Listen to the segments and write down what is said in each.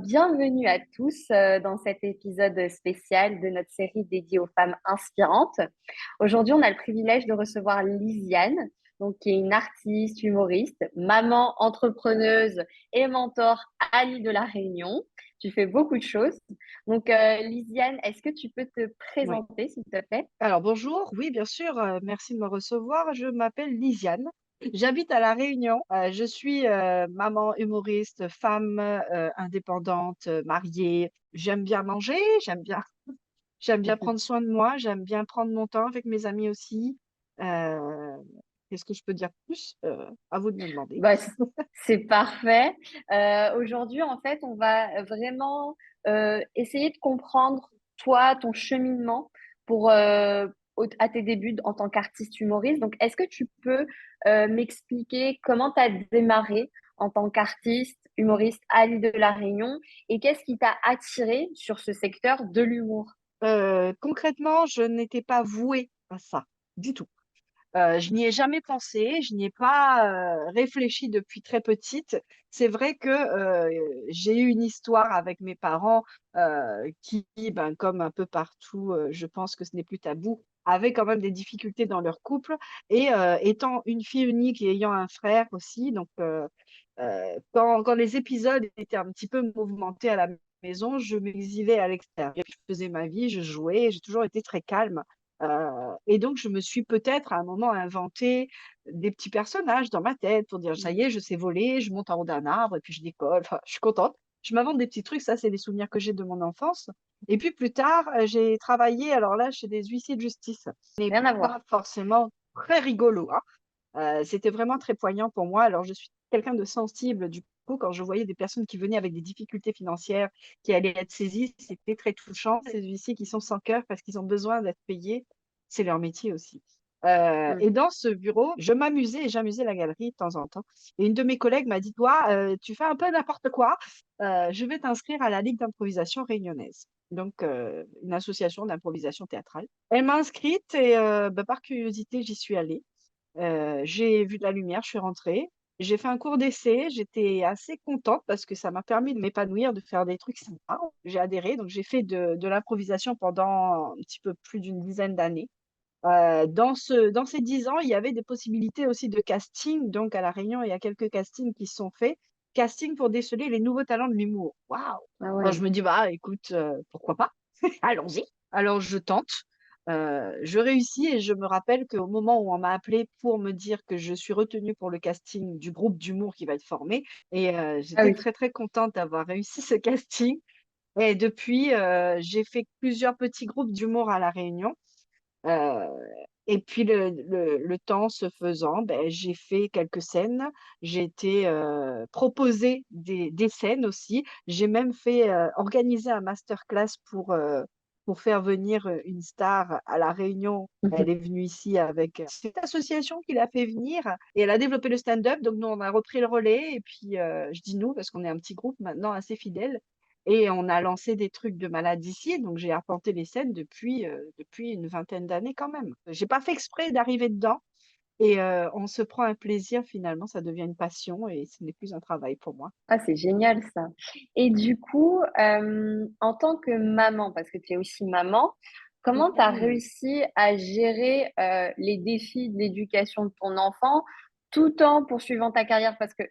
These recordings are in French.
bienvenue à tous dans cet épisode spécial de notre série dédiée aux femmes inspirantes. Aujourd'hui, on a le privilège de recevoir Lisiane, donc, qui est une artiste, humoriste, maman, entrepreneuse et mentor à l'île de la Réunion. Tu fais beaucoup de choses. Donc, Lisiane, est-ce que tu peux te Oui. présenter, s'il te plaît? Alors bonjour, oui bien sûr, merci de me recevoir. Je m'appelle Lisiane. J'habite à La Réunion. Je suis maman humoriste, femme indépendante, mariée. J'aime bien manger, j'aime bien prendre soin de moi, j'aime bien prendre mon temps avec mes amis aussi. Euh, Qu'est-ce que je peux dire de plus? À vous de me demander. Bah, c'est parfait. Aujourd'hui, en fait, on va vraiment essayer de comprendre toi, ton cheminement pour à tes débuts en tant qu'artiste humoriste. Donc, est-ce que tu peux m'expliquer comment tu as démarré en tant qu'artiste humoriste à l'île de la Réunion et qu'est-ce qui t'a attiré sur ce secteur de l'humour? Concrètement, je n'étais pas vouée à ça du tout. Je n'y ai jamais pensé, je n'y ai pas réfléchi depuis très petite. C'est vrai que j'ai eu une histoire avec mes parents qui, ben, comme un peu partout, je pense que ce n'est plus tabou, avaient quand même des difficultés dans leur couple. Et étant une fille unique et ayant un frère aussi, donc quand les épisodes étaient un petit peu mouvementés à la maison, je m'exilais à l'extérieur. Je faisais ma vie, je jouais, j'ai toujours été très calme. Et donc, je me suis peut-être à un moment inventé des petits personnages dans ma tête pour dire, ça y est, je sais voler, je monte en haut d'un arbre et puis je décolle. Enfin, je suis contente. Je m'invente des petits trucs, ça, c'est des souvenirs que j'ai de mon enfance. Et puis plus tard, j'ai travaillé, alors là, chez des huissiers de justice. Mais Rien à pas voir. forcément très rigolo, hein. C'était vraiment très poignant pour moi. Alors, je suis quelqu'un de sensible. Du coup, quand je voyais des personnes qui venaient avec des difficultés financières, qui allaient être saisies, c'était très touchant. Ces huissiers qui sont sans cœur parce qu'ils ont besoin d'être payés, c'est leur métier aussi. Mm. Et dans ce bureau, je m'amusais et j'amusais la galerie de temps en temps. Et une de mes collègues m'a dit, toi, tu fais un peu n'importe quoi. Je vais t'inscrire à la Ligue d'improvisation réunionnaise. Donc, une association d'improvisation théâtrale. Elle m'a inscrite et bah, par curiosité, j'y suis allée. J'ai vu de la lumière, je suis rentrée. J'ai fait un cours d'essai, j'étais assez contente parce que ça m'a permis de m'épanouir, de faire des trucs sympas. J'ai adhéré, donc j'ai fait de l'improvisation pendant un petit peu plus d'une dizaine d'années. Dans ces 10 ans, il y avait des possibilités aussi de casting. Donc à La Réunion, il y a quelques castings qui se sont faits. Casting pour déceler les nouveaux talents de l'humour. Waouh! Ah Alors ouais. je me dis, bah écoute, pourquoi pas? Allons-y. Alors je tente. Je réussis et je me rappelle qu'au moment où on m'a appelée pour me dire que je suis retenue pour le casting du groupe d'humour qui va être formé, et Ah j'étais oui. très très contente d'avoir réussi ce casting. Et depuis, j'ai fait plusieurs petits groupes d'humour à La Réunion. Heu et puis le temps se faisant, beh, j'ai fait quelques scènes. J'ai été, proposée des scènes aussi. J'ai même fait, organiser un master class pour faire venir, une star à La Réunion. Elle est venue ici avec, cette association qui l'a fait venir et elle a développé le stand-up. Donc nous, on a repris le relais et puis, je dis «nous» parce qu'on est un petit groupe maintenant assez fidèle et on a lancé des trucs de malade ici, donc j'ai arpenté les scènes depuis une vingtaine d'années quand même. J'ai pas fait exprès d'arriver dedans et on se prend un plaisir finalement, ça devient une passion et ce n'est plus un travail pour moi. Ah, c'est génial ça. Et du coup, en tant que maman, parce que tu es aussi maman, comment tu as Mmh. réussi à gérer les défis de l'éducation de ton enfant tout en poursuivant ta carrière? Parce que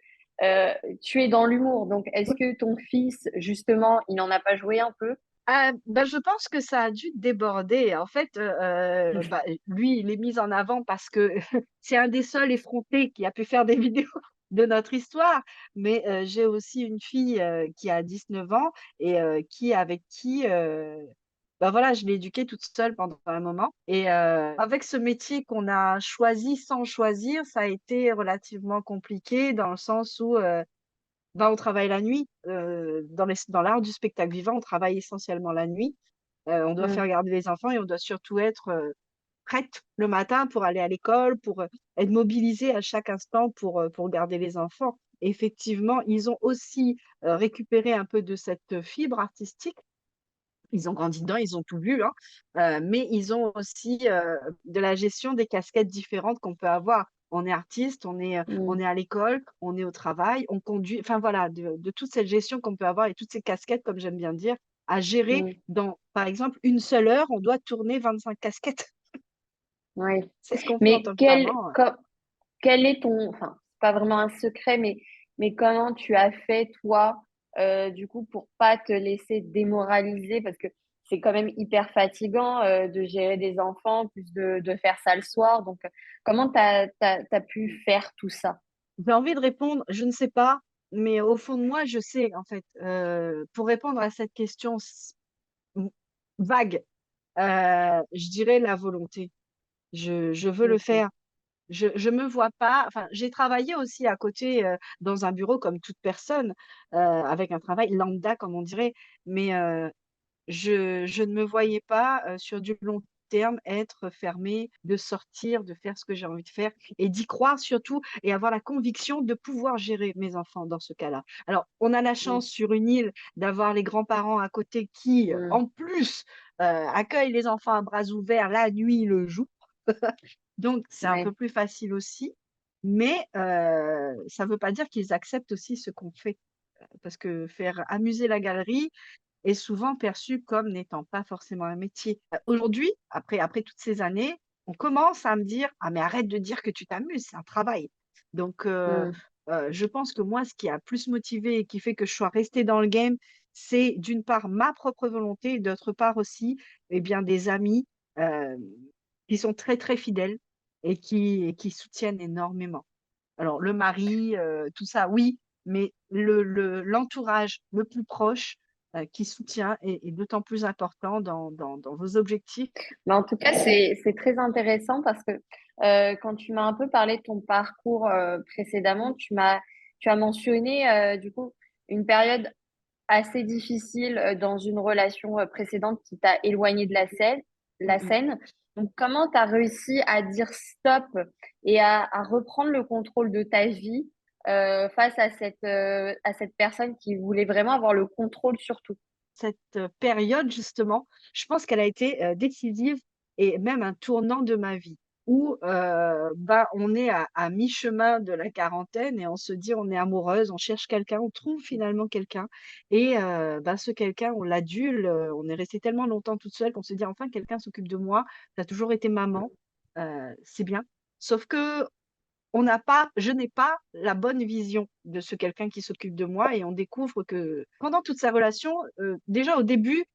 tu es dans l'humour, donc est-ce que ton fils, justement, il n'en a pas joué un peu? Bah, je pense que ça a dû déborder. En fait, bah, lui, il est mis en avant parce que c'est un des seuls effrontés qui a pu faire des vidéos de notre histoire. Mais, j'ai aussi une fille, qui a 19 ans et avec qui, bah, voilà, je l'ai éduquée toute seule pendant un moment et avec ce métier qu'on a choisi sans choisir, ça a été relativement compliqué dans le sens où, bah, on travaille la nuit, dans l'art du spectacle vivant, on travaille essentiellement la nuit. On doit Hmm. faire garder les enfants et on doit surtout être, prête le matin pour aller à l'école, pour, être mobilisée à chaque instant pour garder les enfants. Effectivement, ils ont aussi, récupéré un peu de cette fibre artistique. Ils ont grandi dedans, ils ont tout vu, hein, mais ils ont aussi, de la gestion des casquettes différentes qu'on peut avoir. on est artiste, on mm, est à l'école, on est au travail, on conduit, enfin voilà, de toute cette gestion qu'on peut avoir et toutes ces casquettes, comme j'aime bien dire, à gérer mm. dans, par exemple, une seule heure, on doit tourner 25 casquettes. Oui. C'est ce qu'on fait en Mais tant que maman. quel est ton, enfin, c'est pas vraiment un secret, mais comment tu as fait, toi, du coup, pour pas te laisser démoraliser, parce que c'est quand même hyper fatigant, de gérer des enfants, plus de faire ça le soir. Donc, comment t'as pu faire tout ça? J'ai envie de répondre, je ne sais pas, mais au fond de moi, je sais, en fait. Pour répondre à cette question m- vague, je dirais la volonté. Je veux le Ok. faire. Je me vois pas. Enfin, j'ai travaillé aussi à côté dans un bureau comme toute personne, avec un travail lambda, comme on dirait. Mais je ne me voyais pas, sur du long terme être fermée, de sortir, de faire ce que j'ai envie de faire et d'y croire surtout et avoir la conviction de pouvoir gérer mes enfants dans ce cas-là. Alors, on a la Mm, chance sur une île d'avoir les grands-parents à côté qui, mm, en plus, accueillent les enfants à bras ouverts la nuit, le jour. Donc c'est un peu ouais. plus facile aussi, mais ça ne veut pas dire qu'ils acceptent aussi ce qu'on fait. Parce que faire amuser la galerie, est souvent perçu comme n'étant pas forcément un métier. Aujourd'hui, après toutes ces années, on commence à me dire: «Ah mais arrête de dire que tu t'amuses, c'est un travail». Donc Mm, je pense que moi, ce qui a plus motivé et qui fait que je sois restée dans le game, c'est d'une part ma propre volonté et d'autre part aussi, eh bien des amis, hem, qui sont très, très fidèles et qui soutiennent énormément. Alors le mari, tout ça, oui, mais l'entourage le plus proche, qui soutient est d'autant plus important dans vos objectifs. Mais en tout cas, c'est très intéressant parce que quand tu m'as un peu parlé de ton parcours précédemment, tu as mentionné du coup une période assez difficile dans une relation précédente qui t'a éloigné de Mmh la mh. scène. Donc, comment tu as réussi à dire stop et à reprendre le contrôle de ta vie face à cette personne qui voulait vraiment avoir le contrôle sur tout? Cette, période justement, je pense qu'elle a été, décisive et même un tournant de ma vie où, bah, on est à mi-chemin de la quarantaine et on se dit: «On est amoureuse», on cherche quelqu'un, on trouve finalement quelqu'un et bah, ce quelqu'un, on l'adule, on est resté tellement longtemps toute seule qu'on se dit: «Enfin quelqu'un s'occupe de moi, tu as toujours été maman, c'est bien». Sauf que je n'ai pas la bonne vision de ce quelqu'un qui s'occupe de moi et on découvre que pendant toute sa relation, déjà au début,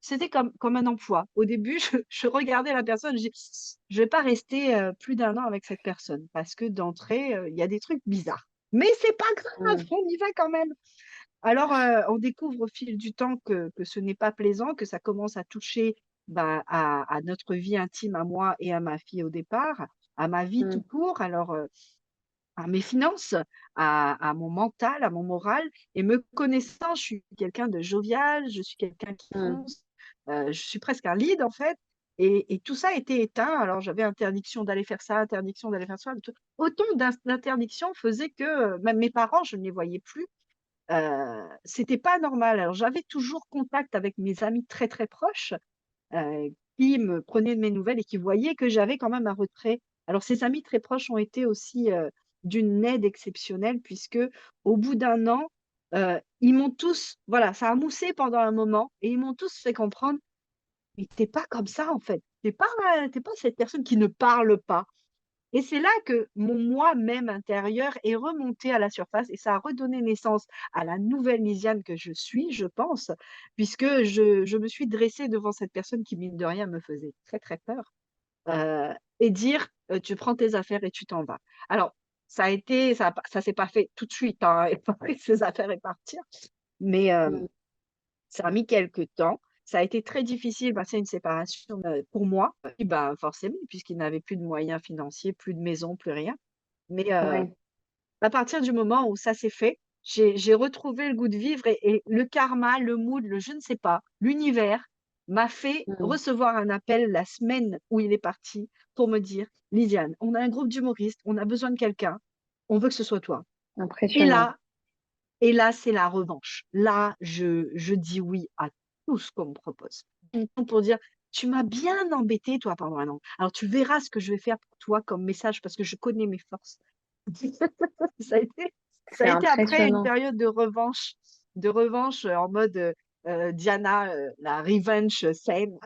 c'était comme un emploi. Au début, je regardais la personne, je dis: «Je vais pas rester, plus d'1 an avec cette personne parce que d'entrée, il y a des trucs bizarres. Mais c'est pas grave, Mm, on y va quand même». Alors, on découvre au fil du temps que ce n'est pas plaisant, que ça commence à toucher, bah, à notre vie intime à moi et à ma fille au départ, à ma vie tout mm, court. Alors, à mes finances, à mon mental, à mon moral et me connaissant, je suis quelqu'un de jovial, je suis quelqu'un qui mm, fonce, je suis presque un lead en fait et tout ça était éteint. Alors j'avais interdiction d'aller faire ça, interdiction d'aller faire ça, tout autant d'interdictions faisaient que, même mes parents, je ne les voyais plus. C'était pas normal. Alors j'avais toujours contact avec mes amis très, très proches, qui me prenaient de mes nouvelles et qui voyaient que j'avais quand même un retrait. Alors ces amis très proches ont été aussi, d'une aide exceptionnelle puisque au bout d'1 an, ils m'ont tous voilà, ça a moussé pendant un moment et ils m'ont tous fait comprendre: «Mais tu es pas comme ça en fait. Tu es pas cette personne qui ne parle pas». Et c'est là que mon moi-même intérieur est remonté à la surface et ça a redonné naissance à la nouvelle Lisiane que je suis, je pense, puisque je me suis dressée devant cette personne qui, mine de rien, me faisait très, très peur, et dire: «Tu prends tes affaires et tu t'en vas». Alors ça s'est pas fait tout de suite, hein, elle a pris ses affaires et partir, mais mm. ça a mis quelque temps. Ça a été très difficile, bah, c'est une séparation, pour moi et ben, forcément, puisqu'il n'avait plus de moyens financiers, plus de maison, plus rien. Mais, Ouais. à partir du moment où ça s'est fait, j'ai retrouvé le goût de vivre et le karma, le mood, le je ne sais pas, l'univers m'a fait Mm. recevoir un appel la semaine où il est parti pour me dire: «Lydiane, on a un groupe d'humoristes, on a besoin de quelqu'un, on veut que ce soit toi». Et Impressionnant. là et là, c'est la revanche. Là, je dis oui à tout ce qu'on me propose. Pour dire tu m'as bien embêté, toi, pendant 1 an. Alors, tu verras ce que je vais faire pour toi comme message parce que je connais mes forces. Ça a été, ça C'est a été après une impressionnant. période de revanche en mode Diana, la revenge scène.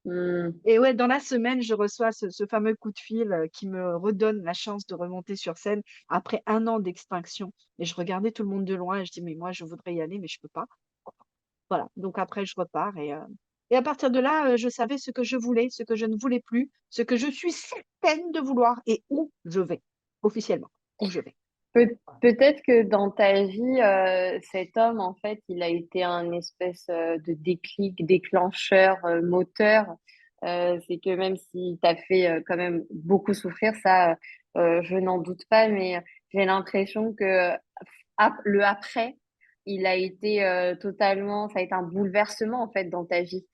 Hmm. Et ouais, dans la semaine, je reçois ce fameux coup de fil qui me redonne la chance de remonter sur scène après 1 an d'extinction. Et je regardais tout le monde de loin et je dis, mais moi, je voudrais y aller, mais je peux pas. Voilà, donc après je repars et à partir de là, je savais ce que je voulais, ce que je ne voulais plus, ce que je suis certaine de vouloir et où je vais, officiellement, où je vais. Voilà. Peut-être que dans ta vie, cet homme, en fait, il a été un espèce de déclic, déclencheur, moteur. C'est que même si t'as fait quand même beaucoup souffrir, ça, je n'en doute pas, mais j'ai l'impression que le après, il a été totalement, ça a été un bouleversement, en fait, dans ta vie.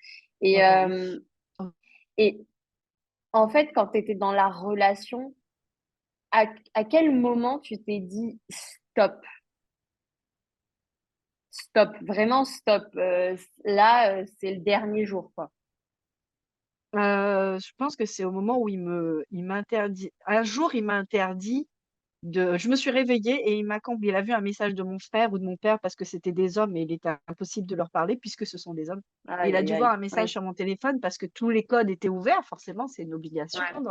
Et, Oh oui. euh, Oh, et en fait, quand tu étais dans la relation, à quel moment tu t'es dit stop? Stop, vraiment stop. Là, c'est le dernier jour, quoi. je pense que c'est au moment où il m'interdit un jour, il m'a interdit je me suis réveillée et il a vu un message de mon frère ou de mon père parce que c'était des hommes et il était impossible de leur parler puisque ce sont des hommes. Et il Aïe, a aïe, dû voir aïe. un message Oui. sur mon téléphone parce que tous les codes étaient ouverts, forcément, c'est une obligation Ouais.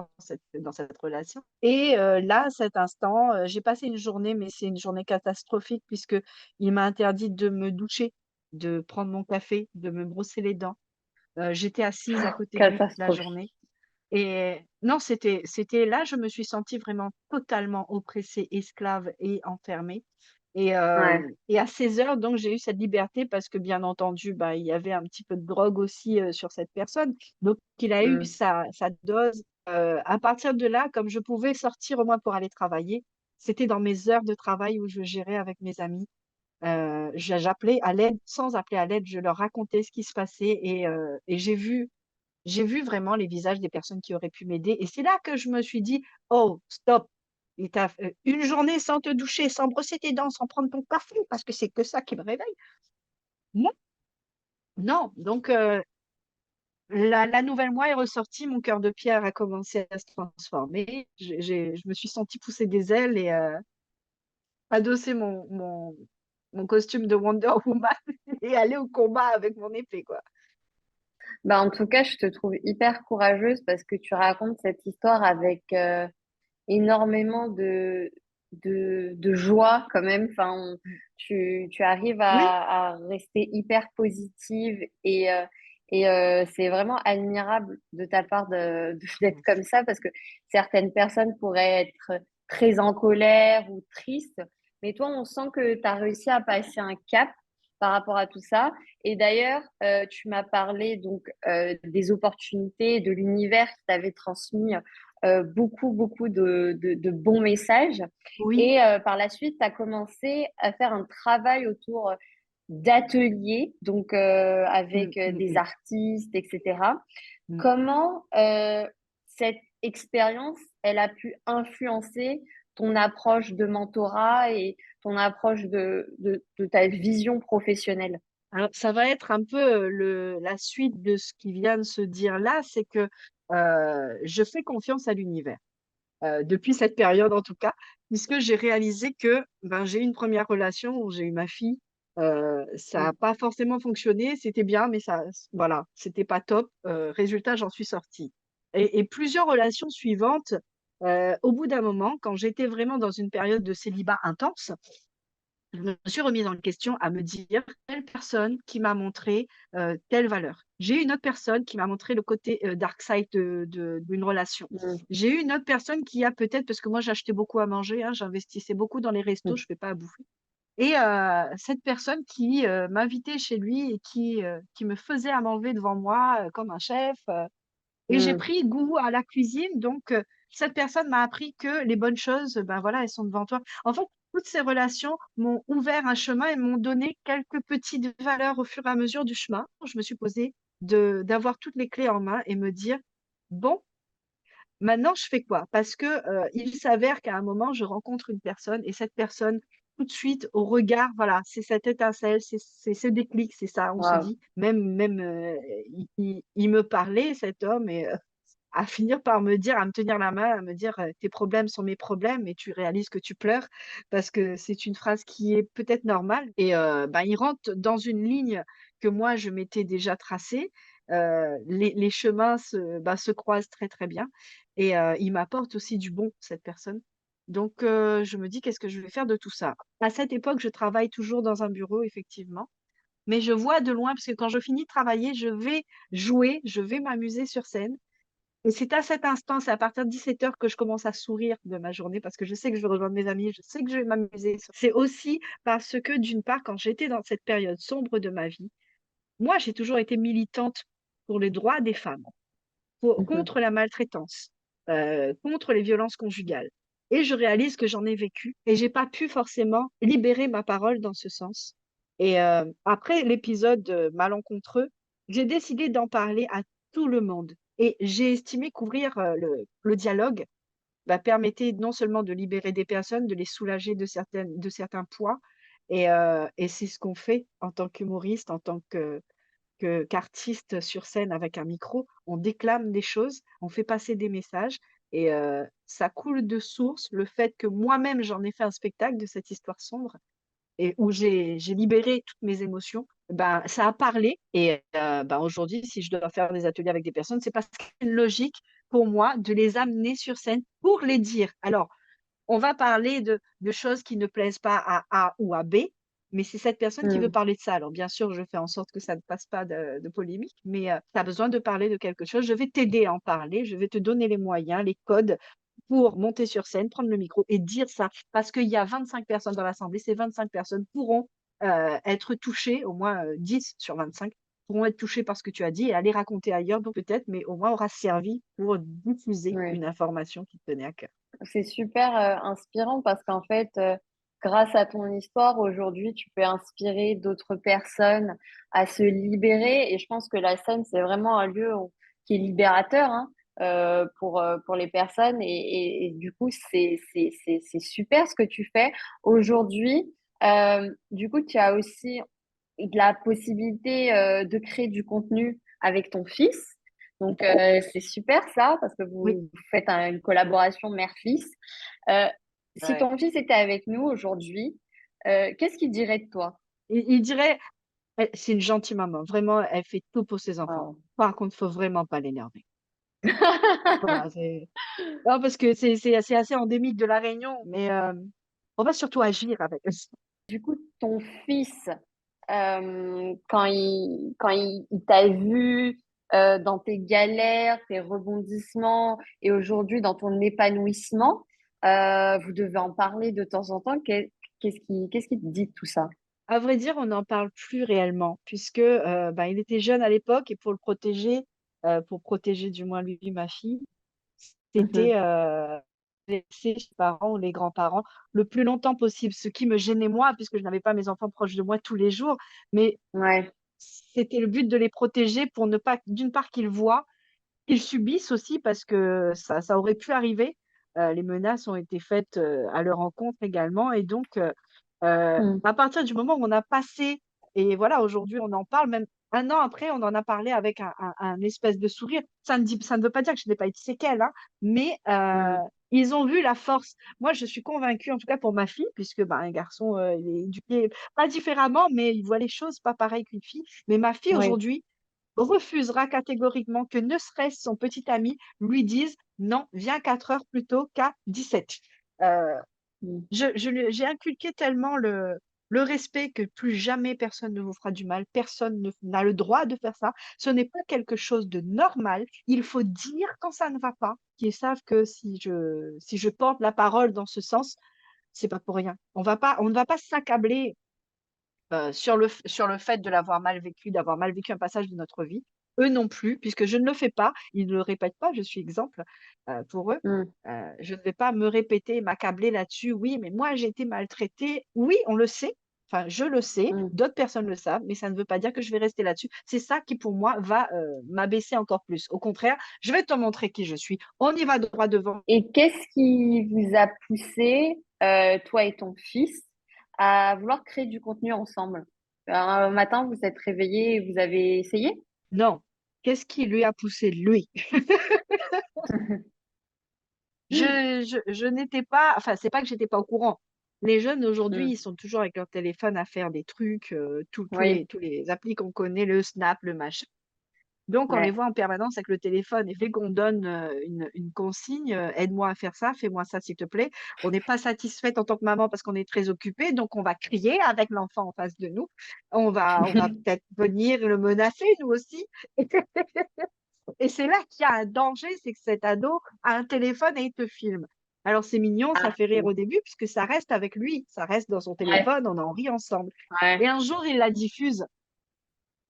dans cette relation. Et là, à cet instant, j'ai passé une journée, mais c'est une journée catastrophique puisque il m'a interdit de me doucher, de prendre mon café, de me brosser les dents. J'étais assise à côté de lui toute la Catastrophe. journée. Et non, c'était là, je me suis sentie vraiment totalement oppressée, esclave et enfermée Ouais. et à 16 heures, donc j'ai eu cette liberté parce que bien entendu, bah, il y avait un petit peu de drogue aussi, sur cette personne. Donc il a eu Mm. sa dose. À partir de là, comme je pouvais sortir au moins pour aller travailler, c'était dans mes heures de travail où je gérais avec mes amis. J'appelais à l'aide sans appeler à l'aide, je leur racontais ce qui se passait et j'ai vu vraiment les visages des personnes qui auraient pu m'aider et c'est là que je me suis dit: «Oh stop, et tu as 1 journée sans te doucher, sans brosser tes dents, sans prendre ton café parce que c'est que ça qui me réveille. Non, non». Donc la nouvelle moi est ressortie, mon cœur de pierre a commencé à se transformer. Je me suis sentie pousser des ailes et adosser mon costume de Wonder Woman et aller au combat avec mon épée, quoi. Bah, en tout cas, je te trouve hyper courageuse parce que tu racontes cette histoire avec énormément de joie quand même. Enfin, Mmh. tu arrives Oui, à rester hyper positive c'est vraiment admirable de ta part d'être comme merci. ça parce que certaines personnes pourraient être très en colère ou tristes, mais toi, on sent que tu as réussi à passer un cap par rapport à tout ça. Et d'ailleurs, tu m'as parlé donc des opportunités, de l'univers qui t'avait transmis beaucoup de bons messages. Oui. Et par la suite, tu as commencé à faire un travail autour d'ateliers, donc Mmh, avec mmh des mh. artistes, etc. Mmh. Comment cette expérience, elle a pu influencer ton approche de mentorat et ton approche de ta vision professionnelle? Alors, ça va être un peu, la suite de ce qui vient de se dire là, c'est que, je fais confiance à l'univers, depuis cette période en tout cas, puisque j'ai réalisé que, ben, j'ai eu une première relation où j'ai eu ma fille, ça a Mm. pas forcément fonctionné, c'était bien, mais voilà, c'était pas top, résultat, j'en suis sortie et plusieurs relations suivantes, au bout d'un moment, quand j'étais vraiment dans une période de célibat intense, je me suis remise en question à me dire: «Telle personne qui m'a montré, telle valeur. J'ai eu une autre personne qui m'a montré le côté, dark side d'une relation. Mm. J'ai eu une autre personne qui a peut-être» parce que moi j'achetais beaucoup à manger, hein, j'investissais beaucoup dans les restos, Mm. je fais pas à bouffer et cette personne qui, m'invitait chez lui et qui me faisait à manger devant moi, comme un chef, et j'ai Mm. pris goût à la cuisine donc cette personne m'a appris que les bonnes choses, ben, voilà, elles sont devant toi. En fait, toutes ces relations m'ont ouvert un chemin et m'ont donné quelques petites valeurs au fur et à mesure du chemin. Je me suis posée d'avoir toutes les clés en main et me dire: «Bon, maintenant je fais quoi?» parce que, il s'avère qu'à un moment, je rencontre une personne et cette personne tout de suite au regard, voilà, c'est cette étincelle, c'est ce déclic, c'est ça, on se Waouh. dit. Même il me parlait, cet homme, et à finir par me dire, à me tenir la main, à me dire, «Tes problèmes sont mes problèmes et tu réalises que tu pleures», parce que c'est une phrase qui est peut-être normale, et ben, il rentre dans une ligne que moi je m'étais déjà tracée. Les chemins se croisent très, très bien, et il m'apporte aussi du bon, cette personne. Donc je me dis: «Qu'est-ce que je vais faire de tout ça?» À cette époque, je travaille toujours dans un bureau, effectivement, mais je vois de loin, parce que quand je finis de travailler, je vais jouer, je vais m'amuser sur scène, et c'est à cet instant, c'est à partir de 17 heures que je commence à sourire de ma journée, parce que je sais que je vais rejoindre mes amis, je sais que je vais m'amuser. C'est aussi parce que, d'une part, quand j'étais dans cette période sombre de ma vie, moi, j'ai toujours été militante pour les droits des femmes, Mhm. contre la maltraitance, contre les violences conjugales, et je réalise que j'en ai vécu et j'ai pas pu forcément libérer ma parole dans ce sens, et après l'épisode, malencontreux, j'ai décidé d'en parler à tout le monde, et j'ai estimé qu'ouvrir, le dialogue, bah, permettait non seulement de libérer des personnes, de les soulager de certains poids, et c'est ce qu'on fait en tant qu'humoriste, en tant qu'artiste sur scène avec un micro. On déclame des choses, on fait passer des messages, et ça coule de source, le fait que moi-même j'en ai fait un spectacle de cette histoire sombre, et où j'ai libéré toutes mes émotions, ben, ça a parlé, et ben, aujourd'hui, si je dois faire des ateliers avec des personnes, c'est parce qu'il y a une logique pour moi de les amener sur scène pour les dire. Alors, on va parler de choses qui ne plaisent pas à A ou à B, mais c'est cette personne qui veut Mm. parler de ça. Alors bien sûr, je fais en sorte que ça ne passe pas de polémique, mais tu as besoin de parler de quelque chose, je vais t'aider à en parler, je vais te donner les moyens, les codes pour monter sur scène, prendre le micro et dire ça. Parce qu'il y a 25 personnes dans l'assemblée, ces 25 personnes pourront, être touchées, au moins, 10 sur 25 pourront être touchées par ce que tu as dit et aller raconter ailleurs, donc peut-être, mais au moins aura servi pour diffuser Ouais. une information qui te tenait à cœur. C'est super inspirant parce qu'en fait, grâce à ton histoire, aujourd'hui, tu peux inspirer d'autres personnes à se libérer. Et je pense que la scène, c'est vraiment un lieu qui est libérateur, hein, pour les personnes. Et du coup, c'est super ce que tu fais. Aujourd'hui, du coup, tu as aussi de la possibilité de créer du contenu avec ton fils. Donc, c'est super ça, parce que Oui. vous faites une collaboration mère-fils. Euh, si Ouais. ton fils était avec nous aujourd'hui, qu'est-ce qu'il dirait de toi? Il dirait: C'est une gentille maman, vraiment, elle fait tout pour ses enfants. Oh. Par contre, faut vraiment pas l'énerver». Voilà, c'est non, parce que c'est assez endémique de La Réunion, mais on va surtout agir avec. Du coup, ton fils, il t'a vu dans tes galères, tes rebondissements et aujourd'hui dans ton épanouissement, vous devez en parler de temps en temps. Qu'est-ce qui te dit de tout ça? À vrai dire, on n'en parle plus réellement, puisque, bah, il était jeune à l'époque, et pour protéger du moins lui, ma fille, Mhm. c'était, laisser ses parents ou les grands-parents le plus longtemps possible. Ce qui me gênait moi, puisque je n'avais pas mes enfants proches de moi tous les jours, mais Ouais, c'était le but de les protéger pour ne pas, d'une part, qu'ils voient, qu'ils subissent aussi, parce que ça aurait pu arriver. Les menaces ont été faites, à leur encontre également, et donc mm, à partir du moment où on a passé, et voilà, aujourd'hui on en parle, même 1 an après, on en a parlé avec un espèce de sourire. Ça ne veut pas dire que je n'ai pas eu de séquelles, hein, mais mm, ils ont vu la force. Moi, je suis convaincue, en tout cas pour ma fille, puisque, bah, un garçon, il est éduqué pas différemment, mais il voit les choses pas pareil qu'une fille. Mais ma fille oui, aujourd'hui refusera catégoriquement que ne serait-ce son petit ami lui dise: «Non, viens 4 heures plus tôt qu'à 17». Heu, mm, j'ai inculqué tellement le respect, que plus jamais personne ne vous fera du mal, personne n'a le droit de faire ça. Ce n'est pas quelque chose de normal. Il faut dire quand ça ne va pas, qu'ils savent que si je porte la parole dans ce sens, c'est pas pour rien. On ne va pas s'accabler sur le fait de l'avoir mal vécu, d'avoir mal vécu un passage de notre vie. Eux non plus, puisque je ne le fais pas, ils ne le répètent pas, je suis exemple, pour eux. mm, Je ne vais pas me répéter, m'accabler là-dessus: «Oui, mais moi j'ai été maltraitée». Oui, on le sait, enfin je le sais, mm. d'autres personnes le savent, mais ça ne veut pas dire que je vais rester là-dessus. C'est ça qui pour moi va, m'abaisser encore plus. Au contraire, je vais te montrer qui je suis. On y va droit devant. Et qu'est-ce qui vous a poussé, toi et ton fils, à vouloir créer du contenu ensemble? Un matin, vous êtes réveillés et vous avez essayé? Non. Qu'est-ce qui lui a poussé, lui? Je n'étais pas, enfin, c'est pas que j'étais pas au courant. Les jeunes aujourd'hui, Hmm. ils sont toujours avec leur téléphone à faire des trucs, Oui, tous les applis qu'on connaît, le Snap, le machin. Donc, on les ouais. voit en permanence avec le téléphone. Et dès qu'on donne une consigne, aide-moi à faire ça, fais-moi ça, s'il te plaît. On n'est pas satisfaite en tant que maman parce qu'on est très occupé. Donc, on va crier avec l'enfant en face de nous. On va peut-être venir le menacer, nous aussi. Et c'est là qu'il y a un danger, c'est que cet ado a un téléphone et il te filme. Alors, c'est mignon, ça Ah, fait rire au début puisque ça reste avec lui. Ça reste dans son ouais, téléphone, on en rit ensemble. Et ouais. un jour, il la diffuse.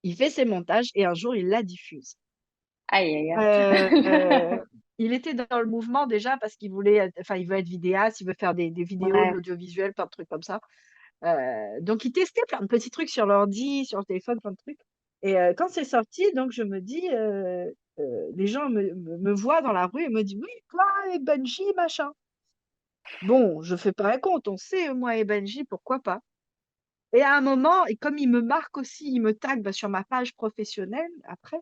Il fait ses montages et un jour, il la diffuse. Aïe, aïe, Heu, aïe. il était dans le mouvement déjà parce qu'il voulait être enfin, il veut être vidéaste, il veut faire des vidéos, de Ouais. l'audiovisuel, plein de trucs comme ça. Donc il testait plein de petits trucs sur l'ordi, sur le téléphone, plein de trucs et quand c'est sorti, donc je me dis, les gens me voient dans la rue et me disent: «Oui, toi et Benji, machin». Bon, je fais pas un compte, on sait, moi et Benji, pourquoi pas? Et à un moment et comme il me marque aussi, il me tag, bah, sur ma page professionnelle après.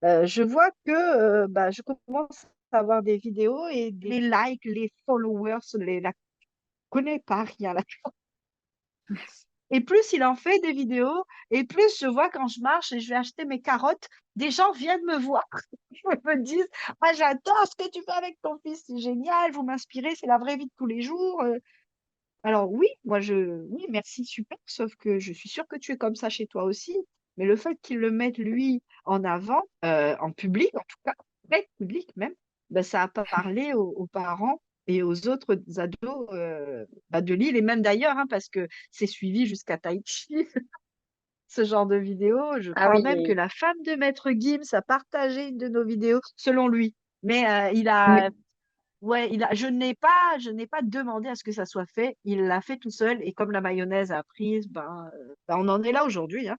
Je vois que, bah, je commence à avoir des vidéos et les likes, les followers, les la connais pas rien là et plus il en fait des vidéos et plus je vois quand je marche et je vais acheter mes carottes, des gens viennent me voir. Ils me disent: «Ah j'adore ce que tu fais avec ton fils, c'est génial, vous m'inspirez, c'est la vraie vie de tous les jours». Alors oui, moi je oui merci, super, sauf que je suis sûre que tu es comme ça chez toi aussi, mais le fait qu'il le mette lui en avant, en public en tout cas, très public même, bah, ça a pas parlé aux parents et aux autres ados, bah, de l'île et même d'ailleurs, hein, parce que c'est suivi jusqu'à Tahiti, ce genre de vidéos. Je Ah crois même que oui. la femme de maître Gims a partagé une de nos vidéos, selon lui. Mais, il a ouais, je n'ai pas demandé à ce que ça soit fait. Il l'a fait tout seul et comme la mayonnaise a pris, ben, on en est là aujourd'hui, hein.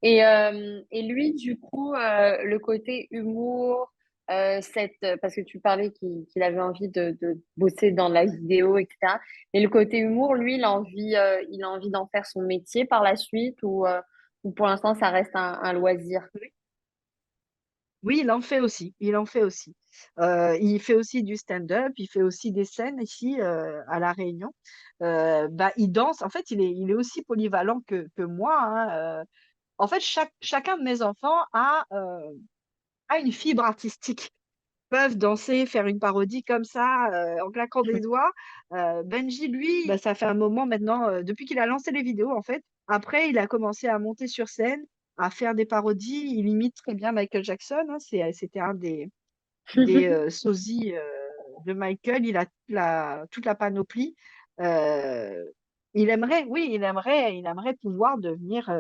Et lui, du coup, le côté humour, parce que tu parlais qu'il avait envie de bosser dans la vidéo, etc. Et le côté humour, lui, il a envie d'en faire son métier par la suite ou pour l'instant, ça reste un loisir. Oui. Oui, il en fait aussi, il en fait aussi. Il fait aussi du stand-up, il fait aussi des scènes ici, à La Réunion. Bah, il danse, en fait, il est aussi polyvalent que moi, hein, en fait, chacun de mes enfants a une fibre artistique. Peuvent danser, faire une parodie comme ça, en claquant des doigts. Benji, lui, bah, ça fait un moment maintenant, depuis qu'il a lancé les vidéos, en fait. Après, il a commencé à monter sur scène, à faire des parodies. Il imite très bien Michael Jackson, hein, c'était un des sosies, de Michael. Il a toute la panoplie. Heu, il aimerait pouvoir devenir,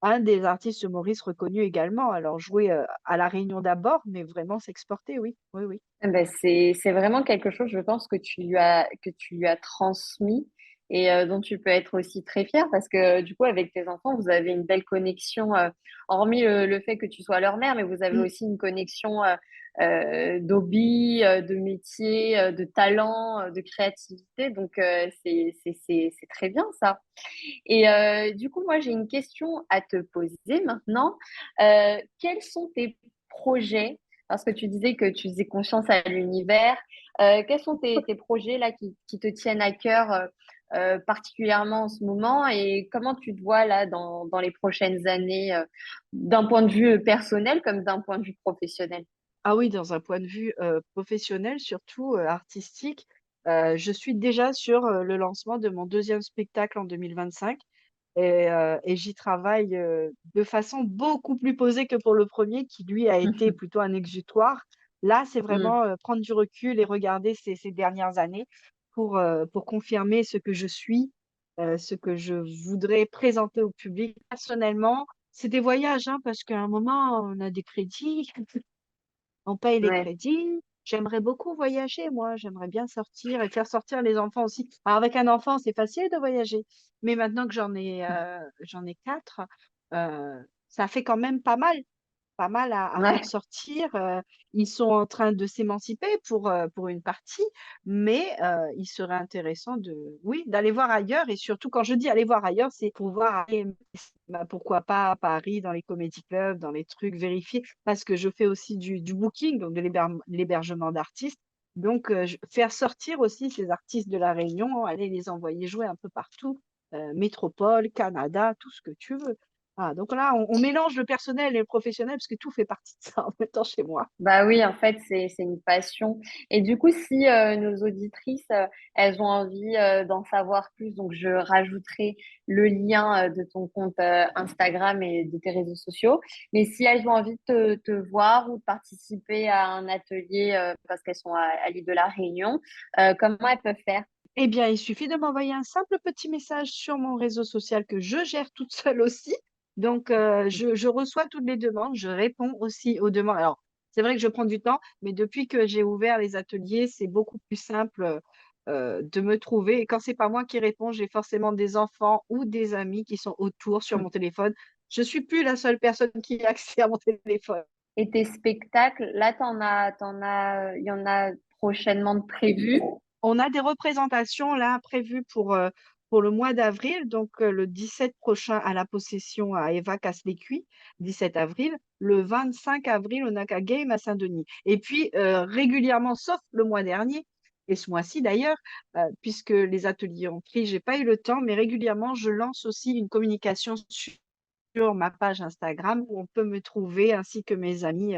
un des artistes humoristes reconnus également. Alors jouer, à La Réunion d'abord, mais vraiment s'exporter, oui. Oui, oui. Eh ben, c'est vraiment quelque chose, je pense, que tu lui as transmis et dont tu peux être aussi très fière parce que du coup, avec tes enfants, vous avez une belle connexion, hormis le fait que tu sois leur mère, mais vous avez Mmh. aussi une connexion d'hobby, de métier, de talent, de créativité. Donc, c'est très bien ça. Et du coup, moi, j'ai une question à te poser maintenant. Quels sont tes projets? Parce que tu disais que tu faisais confiance à l'univers. Quels sont tes projets là qui te tiennent à cœur particulièrement en ce moment et comment tu te vois là dans les prochaines années d'un point de vue personnel comme d'un point de vue professionnel? Ah oui, dans un point de vue, professionnel, surtout, artistique, je suis déjà sur, le lancement de mon deuxième spectacle en 2025 et j'y travaille, de façon beaucoup plus posée que pour le premier, qui lui a été plutôt un exutoire. Là, c'est Mm. vraiment, prendre du recul et regarder ces dernières années pour confirmer ce que je suis, ce que je voudrais présenter au public. Personnellement, c'est des voyages, hein, parce qu'à un moment, on a des crédits. On paye les Ouais. crédits. J'aimerais beaucoup voyager, moi. J'aimerais bien sortir et faire sortir les enfants aussi. Alors avec un enfant, c'est facile de voyager, mais maintenant que j'en ai 4, ça fait quand même pas mal. pas mal à faire Ouais. sortir. Ils sont en train de s'émanciper pour une partie, mais il serait intéressant oui, d'aller voir ailleurs. Et surtout, quand je dis aller voir ailleurs, c'est pouvoir aller, bah, pourquoi pas à Paris, dans les comédie clubs, dans les trucs, vérifier, parce que je fais aussi du booking, donc de l'hébergement d'artistes. Donc, faire sortir aussi ces artistes de La Réunion, aller les envoyer jouer un peu partout, métropole, Canada, tout ce que tu veux. Ah, donc là, on mélange le personnel et le professionnel parce que tout fait partie de ça en même temps chez moi. Bah oui, en fait, c'est une passion. Et du coup, si nos auditrices, elles ont envie d'en savoir plus, donc je rajouterai le lien de ton compte Instagram et de tes réseaux sociaux. Mais si elles ont envie de te voir ou de participer à un atelier parce qu'elles sont à l'île de la Réunion, comment elles peuvent faire? Eh bien, il suffit de m'envoyer un simple petit message sur mon réseau social que je gère toute seule aussi. Donc, je reçois toutes les demandes, je réponds aussi aux demandes. Alors, c'est vrai que je prends du temps, mais depuis que j'ai ouvert les ateliers, c'est beaucoup plus simple de me trouver. Et quand c'est pas moi qui réponds, j'ai forcément des enfants ou des amis qui sont autour sur mon téléphone. Je suis plus la seule personne qui a accès à mon téléphone. Et tes spectacles, là, il y en a prochainement de prévus. On a des représentations là prévues pour le mois d'avril, donc le 17 prochain à la Possession à Eva Casse-les-Cuits, 17 avril. Le 25 avril au Naka Game à Saint-Denis. Et puis régulièrement, sauf le mois dernier, et ce mois-ci d'ailleurs, puisque les ateliers ont pris, j'ai pas eu le temps, mais régulièrement, je lance aussi une communication sur ma page Instagram où on peut me trouver ainsi que mes amis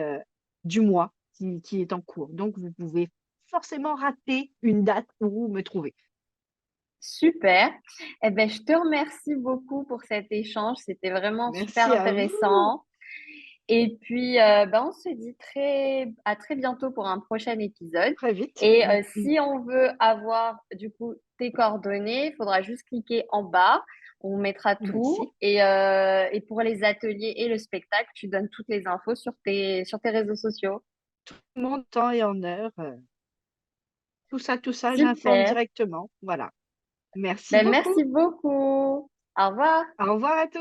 du mois qui est en cours. Donc, vous pouvez forcément rater une date où me trouver. Super. Eh ben, je te remercie beaucoup pour cet échange. C'était vraiment super Merci à vous. intéressant. Et puis, ben, on se dit à très bientôt pour un prochain épisode. Très vite. Et si on veut avoir du coup tes coordonnées, il faudra juste cliquer en bas. On mettra tout. Merci. Et pour les ateliers et le spectacle, tu donnes toutes les infos sur tes réseaux sociaux. Mon temps et en heure. Tout ça, j'informe Super. directement. Voilà. Merci Ben, beaucoup. merci beaucoup. Au revoir. Au revoir à tous.